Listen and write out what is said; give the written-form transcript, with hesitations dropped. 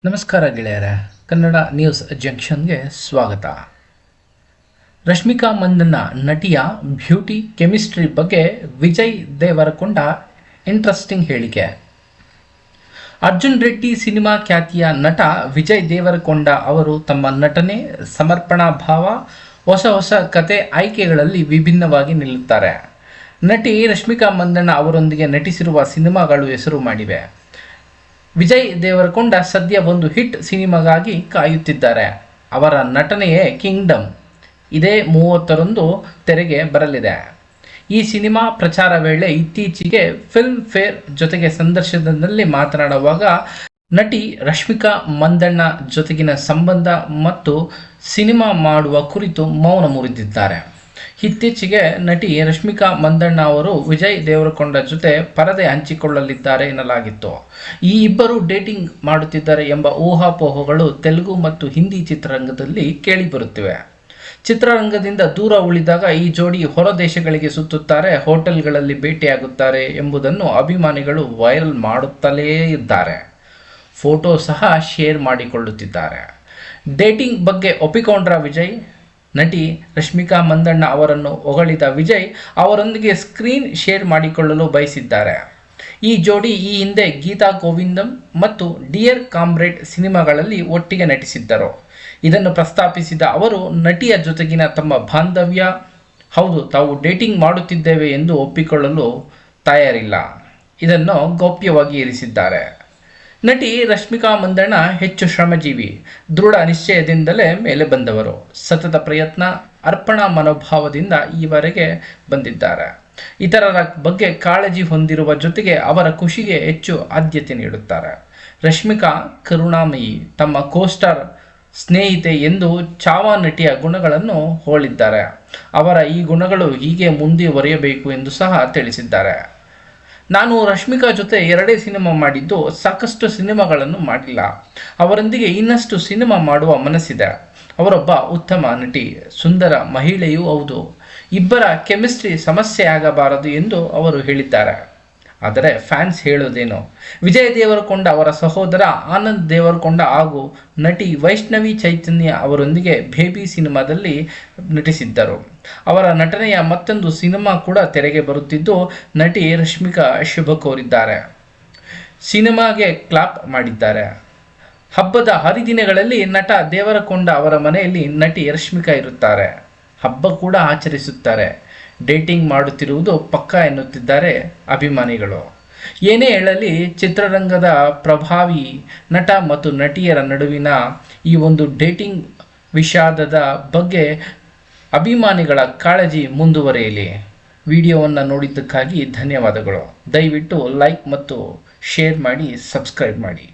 ನಮಸ್ಕಾರ ಗೆಳೆಯರೆ, ಕನ್ನಡ ನ್ಯೂಸ್ ಜಂಕ್ಷನ್ಗೆ ಸ್ವಾಗತ. ರಶ್ಮಿಕಾ ಮಂದಣ್ಣ ನಟಿಯ ಬ್ಯೂಟಿ ಕೆಮಿಸ್ಟ್ರಿ ಬಗ್ಗೆ ವಿಜಯ್ ದೇವರಕೊಂಡ ಇಂಟ್ರೆಸ್ಟಿಂಗ್ ಹೇಳಿಕೆ. ಅರ್ಜುನ್ ರೆಡ್ಡಿ ಸಿನಿಮಾ ಖ್ಯಾತಿಯ ನಟ ವಿಜಯ್ ದೇವರಕೊಂಡ ಅವರು ತಮ್ಮ ನಟನೆ, ಸಮರ್ಪಣಾ ಭಾವ, ಹೊಸ ಕತೆ ಆಯ್ಕೆಗಳಲ್ಲಿ ವಿಭಿನ್ನವಾಗಿ ನಿಲ್ಲುತ್ತಾರೆ. ನಟಿ ರಶ್ಮಿಕಾ ಮಂದಣ್ಣ ಅವರೊಂದಿಗೆ ನಟಿಸಿರುವ ಸಿನಿಮಾಗಳು ಹೆಸರು ಮಾಡಿವೆ. ವಿಜಯ್ ದೇವರಕೊಂಡ ಸದ್ಯ ಒಂದು ಹಿಟ್ ಸಿನಿಮಾಗಾಗಿ ಕಾಯುತ್ತಿದ್ದಾರೆ. ಅವರ ನಟನೆಯೇ ಕಿಂಗ್ಡಮ್ ಇದೇ 30ರಂದು ತೆರೆಗೆ ಬರಲಿದೆ. ಈ ಸಿನಿಮಾ ಪ್ರಚಾರ ವೇಳೆ ಇತ್ತೀಚೆಗೆ ಫಿಲ್ಮ್ ಫೇರ್ ಜೊತೆಗೆ ಸಂದರ್ಶನದಲ್ಲಿ ಮಾತನಾಡುವಾಗ ನಟಿ ರಶ್ಮಿಕಾ ಮಂದಣ್ಣ ಜೊತೆಗಿನ ಸಂಬಂಧ ಮತ್ತು ಸಿನಿಮಾ ಮಾಡುವ ಕುರಿತು ಮೌನ ಮುರಿದಿದ್ದಾರೆ. ಇತ್ತೀಚೆಗೆ ನಟಿ ರಶ್ಮಿಕಾ ಮಂದಣ್ಣ ಅವರು ವಿಜಯ್ ದೇವರಕೊಂಡ ಜೊತೆ ಪರದೆ ಹಂಚಿಕೊಳ್ಳಲಿದ್ದಾರೆ ಎನ್ನಲಾಗಿತ್ತು. ಈ ಇಬ್ಬರು ಡೇಟಿಂಗ್ ಮಾಡುತ್ತಿದ್ದಾರೆ ಎಂಬ ಊಹಾಪೋಹಗಳು ತೆಲುಗು ಮತ್ತು ಹಿಂದಿ ಚಿತ್ರರಂಗದಲ್ಲಿ ಕೇಳಿಬರುತ್ತಿವೆ. ಚಿತ್ರರಂಗದಿಂದ ದೂರ ಉಳಿದಾಗ ಈ ಜೋಡಿ ಹೊರ ದೇಶಗಳಿಗೆ ಸುತ್ತುತ್ತಾರೆ, ಹೋಟೆಲ್ಗಳಲ್ಲಿ ಭೇಟಿಯಾಗುತ್ತಾರೆ ಎಂಬುದನ್ನು ಅಭಿಮಾನಿಗಳು ವೈರಲ್ ಮಾಡುತ್ತಲೇ ಇದ್ದಾರೆ. ಫೋಟೋ ಸಹ ಶೇರ್ ಮಾಡಿಕೊಳ್ಳುತ್ತಿದ್ದಾರೆ. ಡೇಟಿಂಗ್ ಬಗ್ಗೆ ಒಪ್ಪಿಕೊಂಡ್ರ ವಿಜಯ್? ನಟಿ ರಶ್ಮಿಕಾ ಮಂದಣ್ಣ ಅವರನ್ನು ಹೊಗಳಿದ ವಿಜಯ್ ಅವರೊಂದಿಗೆ ಸ್ಕ್ರೀನ್ ಶೇರ್ ಮಾಡಿಕೊಳ್ಳಲು ಬಯಸಿದ್ದಾರೆ. ಈ ಜೋಡಿ ಈ ಹಿಂದೆ ಗೀತಾ ಗೋವಿಂದಂ ಮತ್ತು ಡಿಯರ್ ಕಾಮ್ರೇಡ್ ಸಿನಿಮಾಗಳಲ್ಲಿ ಒಟ್ಟಿಗೆ ನಟಿಸಿದ್ದರು. ಇದನ್ನು ಪ್ರಸ್ತಾಪಿಸಿದ ಅವರು ನಟಿಯ ಜೊತೆಗಿನ ತಮ್ಮ ಬಾಂಧವ್ಯ, ಹೌದು ತಾವು ಡೇಟಿಂಗ್ ಮಾಡುತ್ತಿದ್ದೇವೆ ಎಂದು ಒಪ್ಪಿಕೊಳ್ಳಲು ತಯಾರಿಲ್ಲ, ಇದನ್ನು ಗೌಪ್ಯವಾಗಿ ಇರಿಸಿದ್ದಾರೆ. ನಟಿ ರಶ್ಮಿಕಾ ಮಂದಣ್ಣ ಹೆಚ್ಚು ಶ್ರಮಜೀವಿ, ದೃಢ ನಿಶ್ಚಯದಿಂದಲೇ ಮೇಲೆ ಬಂದವರು. ಸತತ ಪ್ರಯತ್ನ, ಅರ್ಪಣಾ ಮನೋಭಾವದಿಂದ ಈವರೆಗೆ ಬಂದಿದ್ದಾರೆ. ಇತರರ ಬಗ್ಗೆ ಕಾಳಜಿ ಹೊಂದಿರುವ ಜೊತೆಗೆ ಅವರ ಖುಷಿಗೆ ಹೆಚ್ಚು ಆದ್ಯತೆ ನೀಡುತ್ತಾರೆ. ರಶ್ಮಿಕಾ ಕರುಣಾಮಯಿ, ತಮ್ಮ ಕೋಸ್ಟಾರ್ ಸ್ನೇಹಿತೆ ಎಂದು ಚಾವಾ ನಟಿಯ ಗುಣಗಳನ್ನು ಹೋಲಿದ್ದಾರೆ. ಅವರ ಈ ಗುಣಗಳು ಹೀಗೆ ಮುಂದುವರಿಯಬೇಕು ಎಂದು ಸಹ ತಿಳಿಸಿದ್ದಾರೆ. ನಾನು ರಶ್ಮಿಕಾ ಜೊತೆ 2 ಸಿನಿಮಾ ಮಾಡಿದ್ದು, ಸಾಕಷ್ಟು ಸಿನಿಮಾಗಳನ್ನು ಮಾಡಿಲ್ಲ. ಅವರೊಂದಿಗೆ ಇನ್ನಷ್ಟು ಸಿನಿಮಾ ಮಾಡುವ ಮನಸ್ಸಿದೆ. ಅವರೊಬ್ಬ ಉತ್ತಮ ನಟಿ, ಸುಂದರ ಮಹಿಳೆಯೂ ಹೌದು. ಇಬ್ಬರ ಕೆಮಿಸ್ಟ್ರಿ ಸಮಸ್ಯೆಯಾಗಬಾರದು ಎಂದು ಅವರು ಹೇಳಿದ್ದಾರೆ. ಆದರೆ ಫ್ಯಾನ್ಸ್ ಹೇಳೋದೇನು? ವಿಜಯ್ ದೇವರಕೊಂಡ ಅವರ ಸಹೋದರ ಆನಂದ್ ದೇವರಕೊಂಡ ಹಾಗೂ ನಟಿ ವೈಷ್ಣವಿ ಚೈತನ್ಯ ಅವರೊಂದಿಗೆ ಬೇಬಿ ಸಿನಿಮಾದಲ್ಲಿ ನಟಿಸಿದ್ದರು. ಅವರ ನಟನೆಯ ಮತ್ತೊಂದು ಸಿನಿಮಾ ಕೂಡ ತೆರೆಗೆ ಬರುತ್ತಿದ್ದು, ನಟಿ ರಶ್ಮಿಕಾ ಶುಭ ಕೋರಿದ್ದಾರೆ. ಸಿನಿಮಾಗೆ ಕ್ಲಾಪ್ ಮಾಡಿದ್ದಾರೆ. ಹಬ್ಬದ ಹರಿದಿನಗಳಲ್ಲಿ ನಟ ದೇವರಕೊಂಡ ಅವರ ಮನೆಯಲ್ಲಿ ನಟಿ ರಶ್ಮಿಕಾ ಇರುತ್ತಾರೆ. ಹಬ್ಬ ಕೂಡ ಆಚರಿಸುತ್ತಾರೆ. ಡೇಟಿಂಗ್ ಮಾಡುತ್ತಿರುವುದು ಪಕ್ಕಾ ಎನ್ನುತ್ತಿದ್ದಾರೆ ಅಭಿಮಾನಿಗಳು. ಏನೇ ಹೇಳಲಿ, ಚಿತ್ರರಂಗದ ಪ್ರಭಾವಿ ನಟ ಮತ್ತು ನಟಿಯರ ನಡುವಿನ ಈ ಒಂದು ಡೇಟಿಂಗ್ ವಿಷಾದದ ಬಗ್ಗೆ ಅಭಿಮಾನಿಗಳ ಕಾಳಜಿ ಮುಂದುವರಿಯಲಿ. ವಿಡಿಯೋವನ್ನು ನೋಡಿದ್ದಕ್ಕಾಗಿ ಧನ್ಯವಾದಗಳು. ದಯವಿಟ್ಟು ಲೈಕ್ ಮತ್ತು ಶೇರ್ ಮಾಡಿ, ಸಬ್ಸ್ಕ್ರೈಬ್ ಮಾಡಿ.